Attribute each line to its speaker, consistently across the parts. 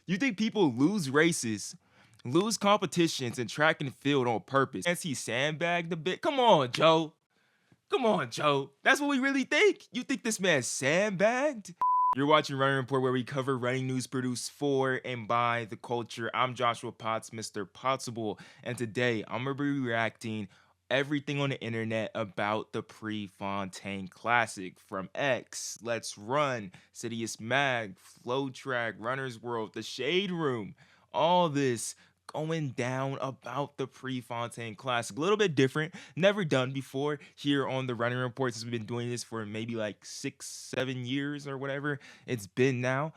Speaker 1: You think people lose races, lose competitions in track and field on purpose? And he sandbagged a bit? Come on, Joe. Come on, Joe. That's what we really think? You think this man sandbagged? You're watching Running Report, where we cover running news produced for and by the culture. I'm Joshua Potts, Mr. Pottsable, and today I'm gonna be reacting everything on the internet about the Prefontaine Classic, from X, Let's Run, Sidious Mag, Flow Track, Runner's World, The Shade Room. All this going down about the Prefontaine Classic. A little bit different, never done before here on the Running Report, since we've been doing this for maybe like 6, 7 years or whatever it's been now.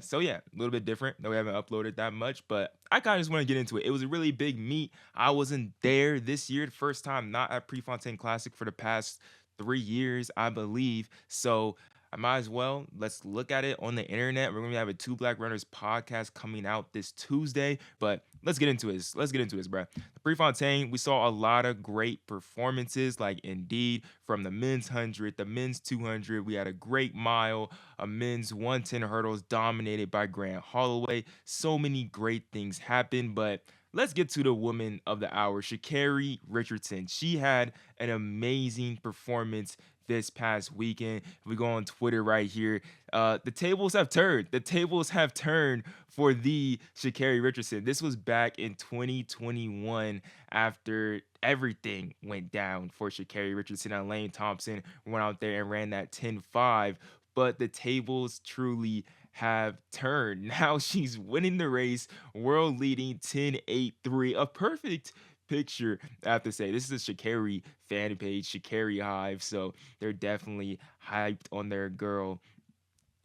Speaker 1: So yeah, a little bit different. No, we haven't uploaded that much, but I kind of just want to get into it. It was a really big meet. I wasn't there this year, the first time not at Prefontaine Classic for the past 3 years, I believe. So I might as well let's look at it on the internet. We're gonna have a Two Black Runners podcast coming out this Tuesday, but let's get into it. Let's get into this, bro. The Prefontaine, we saw a lot of great performances, like indeed from the men's 100, the men's 200. We had a great mile, a men's 110 hurdles dominated by Grant Holloway. So many great things happened, but let's get to the woman of the hour, Sha'Carri Richardson. She had an amazing performance this past weekend. If we go on Twitter right here, the tables have turned. The tables have turned for the Sha'Carri Richardson. This was back in 2021 after everything went down for Sha'Carri Richardson, and Lane Thompson went out there and ran that 10.5. But the tables truly have turned. Now she's winning the race, world leading 10.83. A perfect picture, I have to say. This is a Sha'Carri fan page, Sha'Carri Hive. So they're definitely hyped on their girl,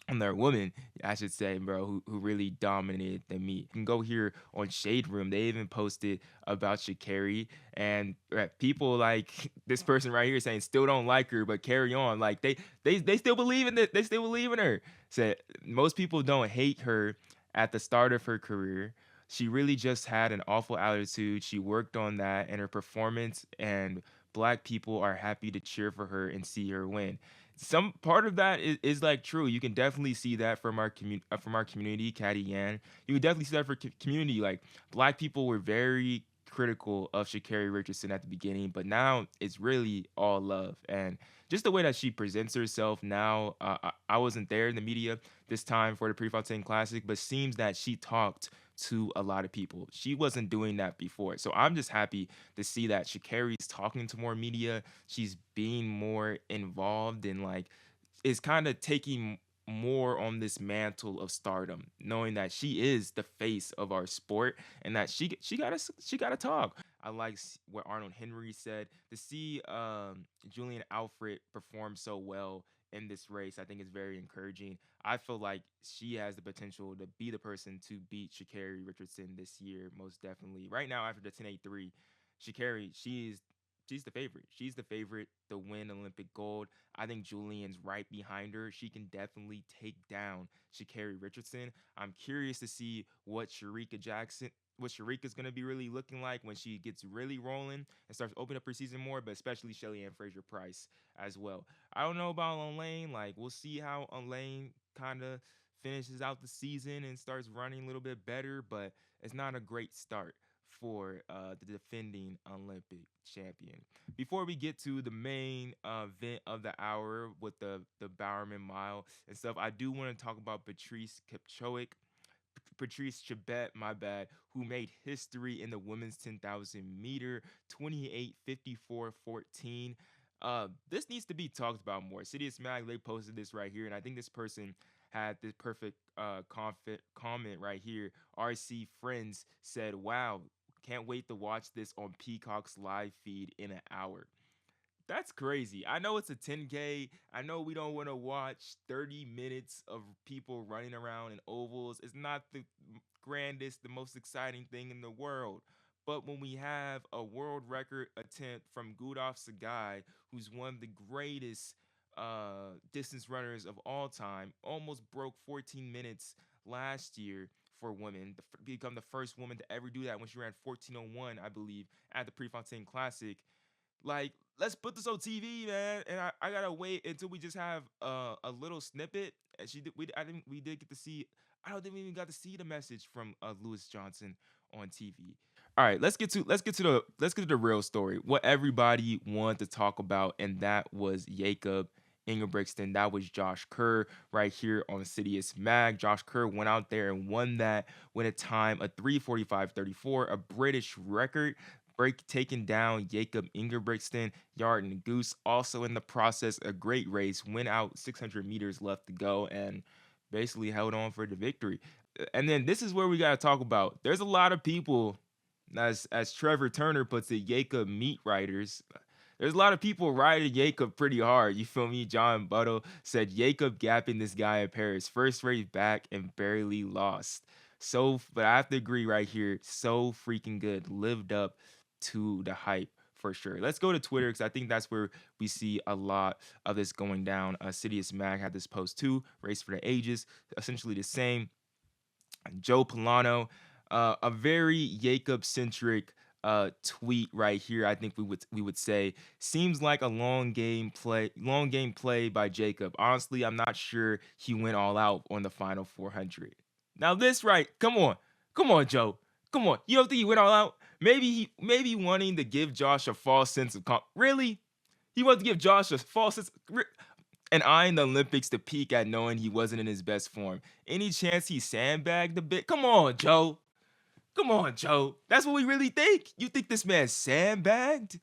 Speaker 1: on their woman, I should say, bro, who really dominated the meet. You can go here on Shade Room. They even posted about Sha'Carri, and people like this person right here saying still don't like her, but carry on. Like they still believe in it. They still believe in her. Said most people don't hate her at the start of her career. She really just had an awful attitude. She worked on that and her performance, and black people are happy to cheer for her and see her win. Some part of that is like true. You can definitely see that from our community, Caddy Yan. You can definitely see that for community. Like black people were very critical of Sha'Carri Richardson at the beginning, but now it's really all love, and just the way that she presents herself now. I wasn't there in the media this time for the Prefontaine Classic, but seems that she talked to a lot of people. She wasn't doing that before. So I'm just happy to see that Sha'Carri's talking to more media. She's being more involved, and like is kind of taking more on this mantle of stardom, knowing that she is the face of our sport and that she gotta talk. I like what Arnold Henry said. To see Julian Alfred perform so well in this race, I think is very encouraging. I feel like she has the potential to be the person to beat Sha'Carri Richardson this year, most definitely. Right now, after the 10.83, Sha'Carri, she's the favorite. She's the favorite to win Olympic gold. I think Julian's right behind her. She can definitely take down Sha'Carri Richardson. I'm curious to see what Sharika's gonna be really looking like when she gets really rolling and starts opening up her season more, but especially Shelly Ann Fraser Price as well. I don't know about Elaine. Like we'll see how Elaine kind of finishes out the season and starts running a little bit better, but it's not a great start for the defending Olympic champion. Before we get to the main event of the hour with the Bowerman Mile and stuff, I do want to talk about Patrice Chebet, my bad, who made history in the women's 10,000 meter, 28:54:14. This needs to be talked about more. Sidious Mag, they posted this right here, and I think this person had this perfect comment right here. RC Friends said, "Wow, can't wait to watch this on Peacock's live feed in an hour." That's crazy. I know it's a 10K. I know we don't want to watch 30 minutes of people running around in ovals. It's not the grandest, the most exciting thing in the world. But when we have a world record attempt from Gudaf Sagai, who's one of the greatest distance runners of all time, almost broke 14 minutes last year for women, become the first woman to ever do that when she ran 14:01, I believe, at the Prefontaine Classic. Like, let's put this on TV, man. And I gotta wait until we just have a little snippet. And I think we did get to see I don't think we even got to see the message from Lewis Johnson on TV. All right, let's get to the real story. What everybody wanted to talk about, and that was Jakob Ingebrigtsen. That was Josh Kerr right here on Sidious Mag. Josh Kerr went out there and won that with a time of 3:45.34, a British record. Break taking down Jakob Ingebrigtsen, yard and goose. Also in the process, a great race. Went out 600 meters left to go and basically held on for the victory. And then this is where we got to talk about. There's a lot of people, as Trevor Turner puts it, Jakob meat riders. There's a lot of people riding Jakob pretty hard. You feel me? John Buttle said Jakob gapping this guy in Paris. First race back and barely lost. But I have to agree right here. So freaking good. Lived up to the hype for sure. Let's go to Twitter because I think that's where we see a lot of this going down. Sidious Mag had this post too. Race for the ages. Essentially the same. Joe Polano, a very Jakob-centric tweet right here. I think we would say seems like a long game play by Jakob. Honestly, I'm not sure he went all out on the final 400. Now this right, come on, Joe, come on. You don't think he went all out? Maybe wanting to give Josh a false sense of really. He wanted to give Josh a false sense. And eyeing the Olympics to peak at knowing he wasn't in his best form. Any chance he sandbagged a bit? Come on, Joe. Come on, Joe. That's what we really think. You think this man sandbagged?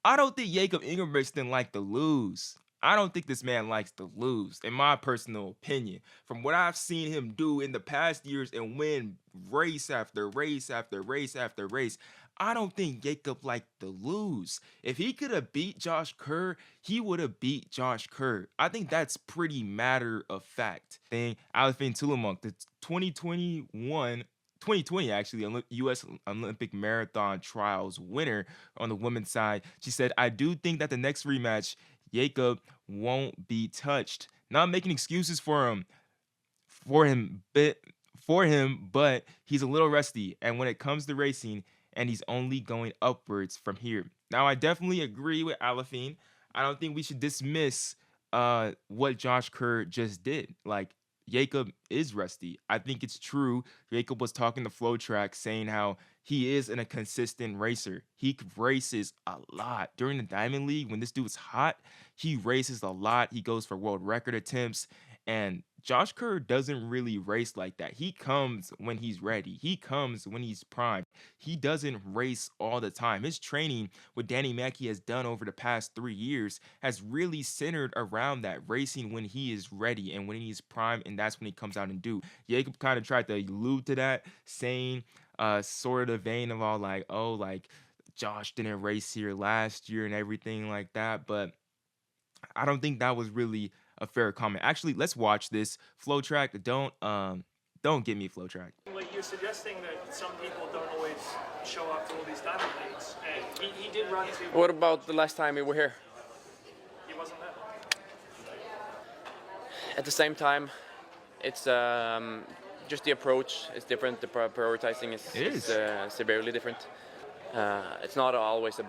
Speaker 1: I don't think Jakob Ingebrigtsen liked to lose. I don't think this man likes to lose, in my personal opinion. From what I've seen him do in the past years and win race after race after race after race, I don't think Jakob liked to lose. If he could have beat Josh Kerr, he would have beat Josh Kerr. I think that's pretty matter of fact. Alfine Tulamunk, the 2020 actually, U.S. Olympic Marathon Trials winner on the women's side. She said, I do think that the next rematch, Jakob won't be touched. Not making excuses for him, but he's a little rusty. And when it comes to racing, and he's only going upwards from here. Now, I definitely agree with Alfine. I don't think we should dismiss what Josh Kerr just did. Like, Jakob is rusty. I think it's true. Jakob was talking to Flow Track saying how he is a consistent racer. He races a lot. During the Diamond League, when this dude is hot, he races a lot. He goes for world record attempts. And Josh Kerr doesn't really race like that. He comes when he's ready. He comes when he's primed. He doesn't race all the time. His training, what Danny Mackey has done over the past 3 years, has really centered around that, racing when he is ready and when he's primed, and that's when he comes out and do. Jakob kind of tried to allude to that, saying sort of the vein of all like, oh, like Josh didn't race here last year and everything like that, but I don't think that was really a fair comment. Actually, let's watch this. Flow Track, don't get me Flow Track.
Speaker 2: Like you're suggesting that some people don't always show up to all these diamond leagues, and he did run to.
Speaker 3: What about the last time we were here?
Speaker 2: He wasn't there.
Speaker 3: At the same time, it's just the approach is different. The prioritizing is severely different. It's not always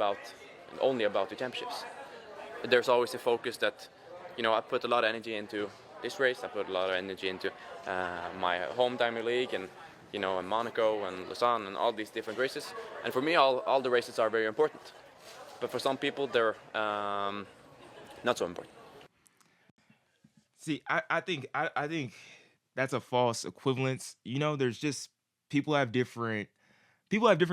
Speaker 3: only about the championships. There's always a focus that, I put a lot of energy into this race. I put a lot of energy into my home Diamond League and, in Monaco and Lausanne and all these different races. And for me, all the races are very important. But for some people, they're not so important.
Speaker 1: See, I think that's a false equivalence. There's just people have different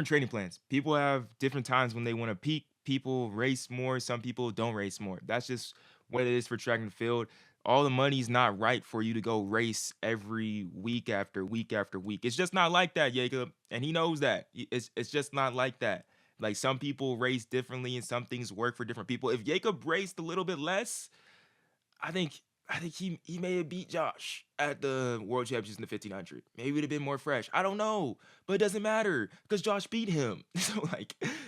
Speaker 1: training plans. People have different times when they want to peak. People race more. Some people don't race more. That's just what it is for track and field. All the money's not right for you to go race every week after week after week. It's just not like that, Jakob. And he knows that. It's just not like that. Like, some people race differently and some things work for different people. If Jakob raced a little bit less, I think he may have beat Josh at the World Championships in the 1500. Maybe it would have been more fresh. I don't know. But it doesn't matter because Josh beat him. So,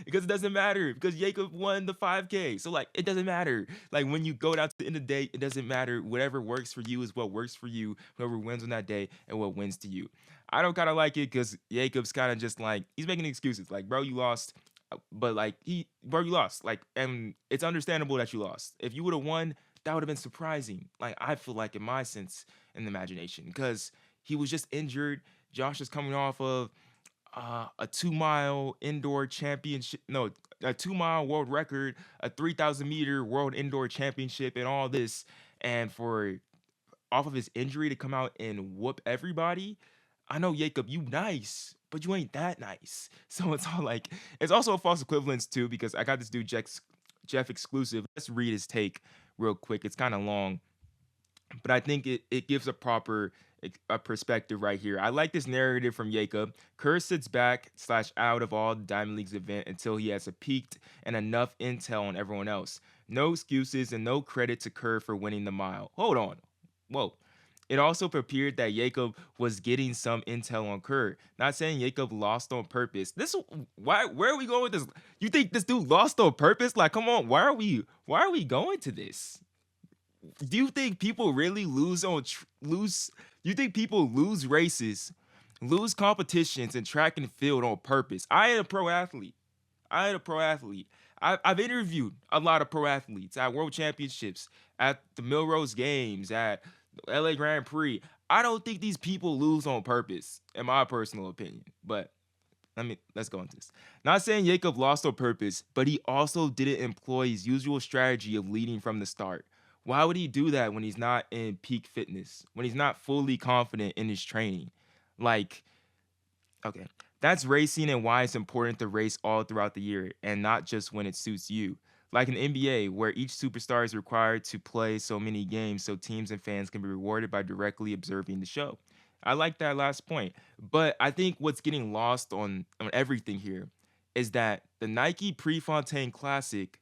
Speaker 1: because it doesn't matter because Jakob won the 5K. So, it doesn't matter. When you go down to the end of the day, it doesn't matter. Whatever works for you is what works for you. Whoever wins on that day and what wins to you. I don't kind of like it because Jacob's kind of just he's making excuses. Bro, you lost. But, you lost. And it's understandable that you lost. If you would have won, that would have been surprising. I feel like in my sense in the imagination, because He was just injured. Josh is coming off of a 2 mile indoor championship, no, a 2 mile world record, a 3,000 meter world indoor championship, and all this. And for off of his injury to come out and whoop everybody, I know Jakob, you nice, but you ain't that nice. So it's all like, it's also a false equivalence too, because I got this dude Jeff exclusive. Let's read his take real quick. It's kind of long, but I think it gives a proper a perspective right here. I like this narrative from Jakob. Kerr sits back slash out of all the Diamond League's event until he has a peaked and enough intel on everyone else. No excuses and no credit to Kerr for winning the mile. Hold on. Whoa. It also appeared that Jakob was getting some intel on Kerr. Not saying Jakob lost on purpose. Where are we going with this? You think this dude lost on purpose? Like, come on, why are we going to this? Do you think people really lose? You think people lose races, lose competitions in track and field on purpose? I am a pro athlete. I've interviewed a lot of pro athletes at world championships, at the Milrose Games, at the LA Grand Prix. I don't think these people lose on purpose, in my personal opinion. But let's go into this. Not saying Jakob lost on purpose, but he also didn't employ his usual strategy of leading from the start. Why would he do that when he's not in peak fitness, when he's not fully confident in his training? Like, okay, that's racing and why it's important to race all throughout the year and not just when it suits you. Like an NBA, where each superstar is required to play so many games so teams and fans can be rewarded by directly observing the show. I like that last point. But I think what's getting lost on everything here is that the Nike Prefontaine Classic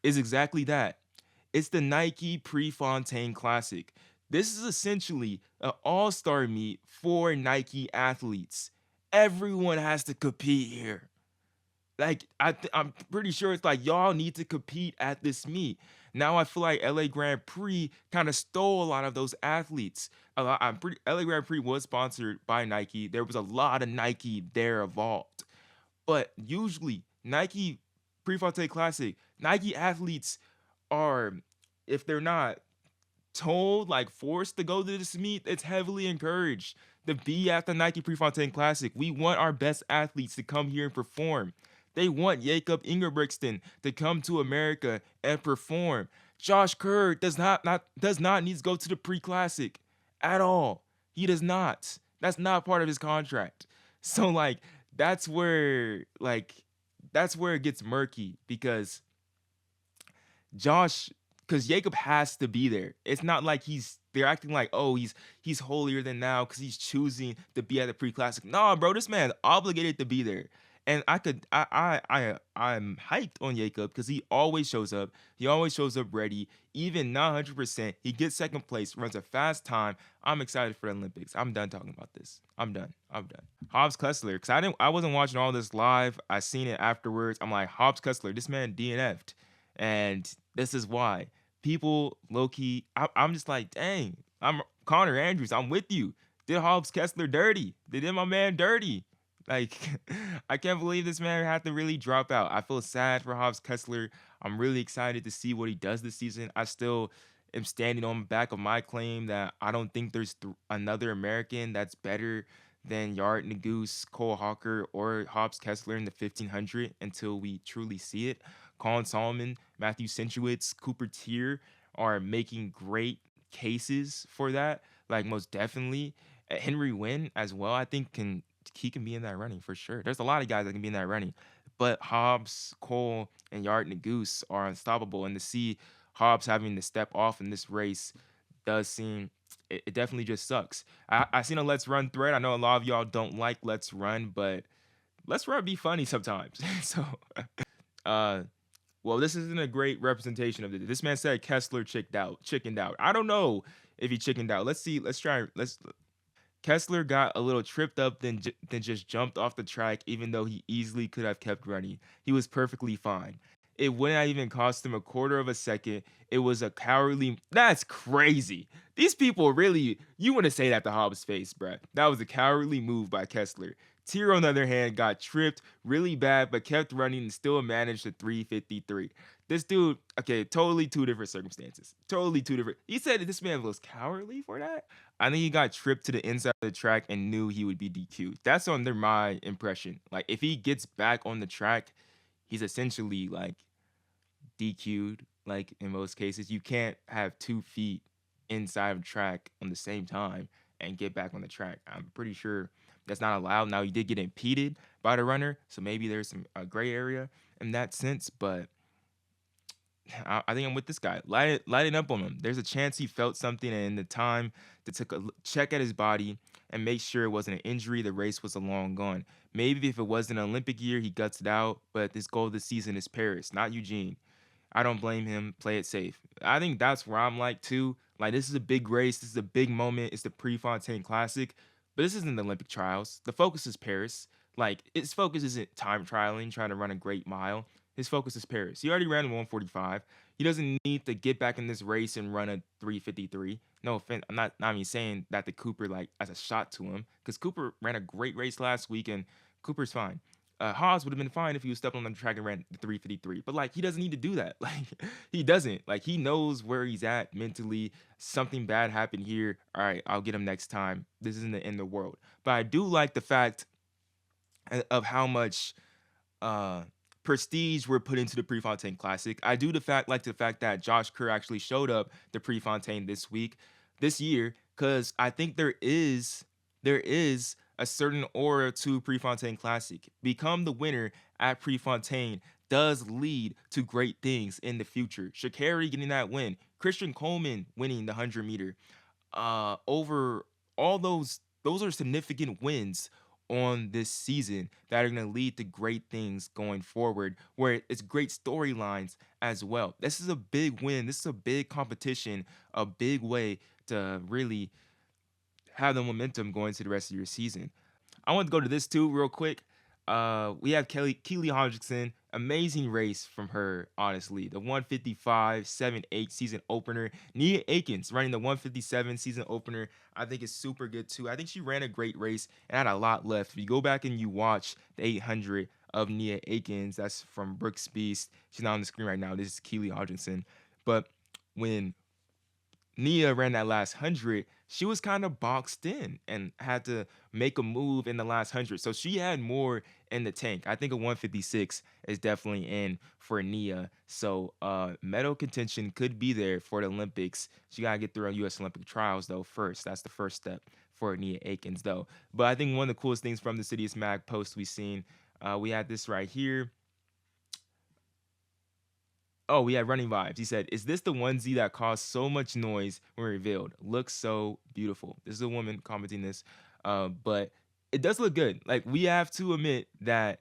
Speaker 1: is exactly that. It's the Nike Prefontaine Classic. This is essentially an all-star meet for Nike athletes. Everyone has to compete here. Like, I'm pretty sure it's like y'all need to compete at this meet. Now I feel like LA Grand Prix kind of stole a lot of those athletes. LA Grand Prix was sponsored by Nike. There was a lot of Nike there involved. But usually Nike Prefontaine Classic, Nike athletes are, if they're not told, like forced to go to this meet, it's heavily encouraged to be at the Nike Prefontaine Classic. We want our best athletes to come here and perform. They want Jakob Ingebrigtsen to come to America and perform. Josh Kerr does not need to go to the pre-classic at all. He does not. That's not part of his contract. So that's where it gets murky because Jakob has to be there. It's not like they're acting like, oh, he's holier than thou because he's choosing to be at the pre-classic. Nah, bro, this man's obligated to be there. And I'm hyped on Jakob because he always shows up. He always shows up ready, even not 100%. He gets second place, runs a fast time. I'm excited for the Olympics. I'm done talking about this. I'm done. Hobbs Kessler, because I wasn't watching all this live. I seen it afterwards. I'm like, Hobbs Kessler, this man DNF'd, and this is why people low key. I'm just like, dang. I'm Connor Andrews. I'm with you. Did Hobbs Kessler dirty? They did my man dirty. Like, I can't believe this man had to really drop out. I feel sad for Hobbs Kessler. I'm really excited to see what he does this season. I still am standing on the back of my claim that I don't think there's another American that's better than Yard Naguse, Cole Hawker, or Hobbs Kessler in the 1500 until we truly see it. Colin Solomon, Matthew Centuwitz, Cooper Tier are making great cases for that. Like, most definitely. Henry Wynn as well, I think he can be in that running for sure. There's a lot of guys that can be in that running, but Hobbs, Cole, and Yard Naguse are unstoppable. And to see Hobbs having to step off in this race does seem, it definitely just sucks. I seen a Let's Run thread. I know a lot of y'all don't like Let's Run, but Let's Run be funny sometimes. So, well, this isn't a great representation of it. This man said Kessler chickened out. I don't know if he chickened out. Let's see. Kessler got a little tripped up, then just jumped off the track, even though he easily could have kept running. He was perfectly fine. It wouldn't even cost him a quarter of a second. It was a cowardly. That's crazy. These people really. You want to say that to Hobbs' face, bruh. That was a cowardly move by Kessler. Tier, on the other hand, got tripped really bad, but kept running and still managed a 3:53. This dude, okay, totally two different circumstances. Totally two different. He said that this man was cowardly for that. I think he got tripped to the inside of the track and knew he would be DQ'd. That's under my impression. Like if he gets back on the track, he's essentially like DQ'd. Like in most cases, you can't have 2 feet inside of track on the same time and get back on the track. I'm pretty sure that's not allowed. Now he did get impeded by the runner, so maybe there's some gray area in that sense. But I think I'm with this guy. Lighting up on him. There's a chance he felt something, and in the time to take a check at his body and make sure it wasn't an injury, the race was a long gone. Maybe if it wasn't an Olympic year, he guts it out. But this goal this season is Paris, not Eugene. I don't blame him. Play it safe. I think that's where I'm like too. Like this is a big race. This is a big moment. It's the Prefontaine Classic, but this isn't the Olympic trials. The focus is Paris. Like his focus isn't time trialing, trying to run a great mile. His focus is Paris. He already ran 145. He doesn't need to get back in this race and run a 353. No offense. I'm not even saying that to Cooper like as a shot to him, because Cooper ran a great race last week and Cooper's fine. Haas would have been fine if he was stepping on the track and ran the 353. But like he doesn't need to do that. Like he doesn't. Like he knows where he's at mentally. Something bad happened here. All right, I'll get him next time. This isn't the end of the world. But I do like the fact of how much uh prestige we're put into the Prefontaine Classic. I do like the fact that Josh Kerr actually showed up the Prefontaine this year, because I think there is a certain aura to Prefontaine Classic. Become the winner at Prefontaine does lead to great things in the future. Sha'Carri getting that win, Christian Coleman winning the 100 meter, over all those are significant wins on this season that are going to lead to great things going forward, where it's great storylines as well. This is a big win. This is a big competition, a big way to really have the momentum going to the rest of your season. I want to go to this too, real quick. We have Keely Hodgson, amazing race from her, honestly. The 155.78 season opener. Nia Akins running the 157 season opener, I think is super good too. I think she ran a great race and had a lot left. If you go back and you watch the 800 of Nia Akins, that's from Brooks Beast. She's not on the screen right now. This is Keely Hodgson. But when Nia ran that last 100, she was kind of boxed in and had to make a move in the last 100. So she had more in the tank. I think a 156 is definitely in for Nia. So medal contention could be there for the Olympics. She got to get through on U.S. Olympic trials, though, first. That's the first step for Nia Akins, though. But I think one of the coolest things from the Citius Mag post we've seen, we had this right here. Oh, we had running vibes. He said, "Is this the onesie that caused so much noise when revealed? Looks so beautiful." This is a woman commenting this, but it does look good. Like we have to admit that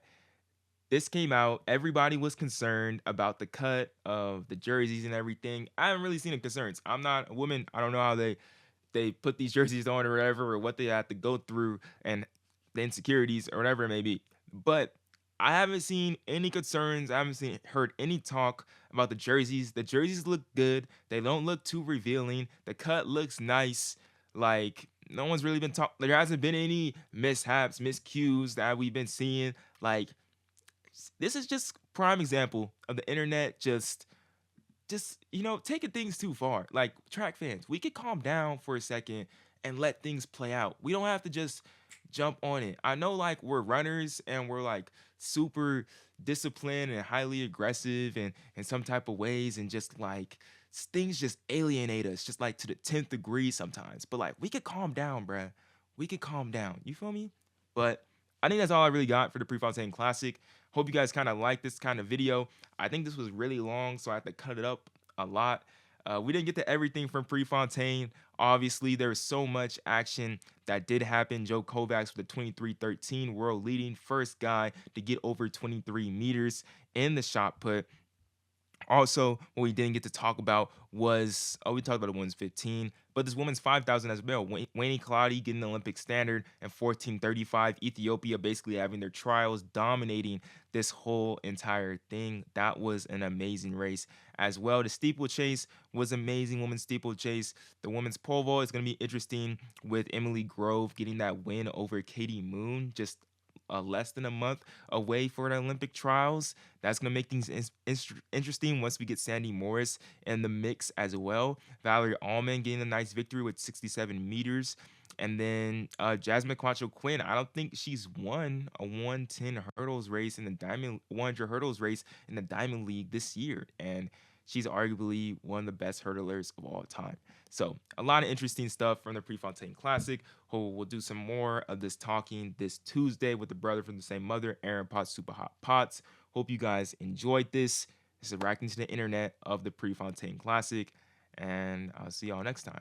Speaker 1: this came out. Everybody was concerned about the cut of the jerseys and everything. I haven't really seen the concerns. I'm not a woman. I don't know how they put these jerseys on or whatever, or what they have to go through and the insecurities or whatever it may be. But I haven't seen any concerns. I haven't heard any talk about the jerseys. The jerseys look good. They don't look too revealing. The cut looks nice. Like no one's really been talking. There hasn't been any mishaps, miscues that we've been seeing. Like this is just prime example of the internet just taking things too far. Like track fans, we could calm down for a second and let things play out. We don't have to just jump on it. I know like we're runners and we're like super disciplined and highly aggressive and in some type of ways, and just like things just alienate us just like to the 10th degree sometimes. But like we could calm down, bruh. We could calm down. You feel me? But I think that's all I really got for the Prefontaine Classic. Hope you guys kind of like this kind of video. I think this was really long, so I had to cut it up a lot. We didn't get to everything from Prefontaine. Obviously, there was so much action that did happen. Joe Kovacs with the 23:13 world leading, first guy to get over 23 meters in the shot put. Also, what we didn't get to talk about was, we talked about the women's 15, but this women's 5,000 as well. Wayne Claudia getting the Olympic standard and 14:35. Ethiopia basically having their trials, dominating this whole entire thing. That was an amazing race as well. The steeplechase was amazing, women's steeplechase. The women's pole vault is going to be interesting with Emily Grove getting that win over Katie Moon. Just less than a month away for the Olympic trials. That's going to make things interesting once we get Sandy Morris in the mix as well. Valerie Allman getting a nice victory with 67 meters. And then Jasmine Quattro Quinn, I don't think she's won a 110 hurdles race in the Diamond 100 hurdles race in the Diamond League this year. And she's arguably one of the best hurdlers of all time. So a lot of interesting stuff from the Prefontaine Classic. We'll do some more of this talking this Tuesday with the brother from the same mother, Aaron Potts, Super Hot Potts. Hope you guys enjoyed this. This is Racking to the Internet of the Prefontaine Classic. And I'll see y'all next time.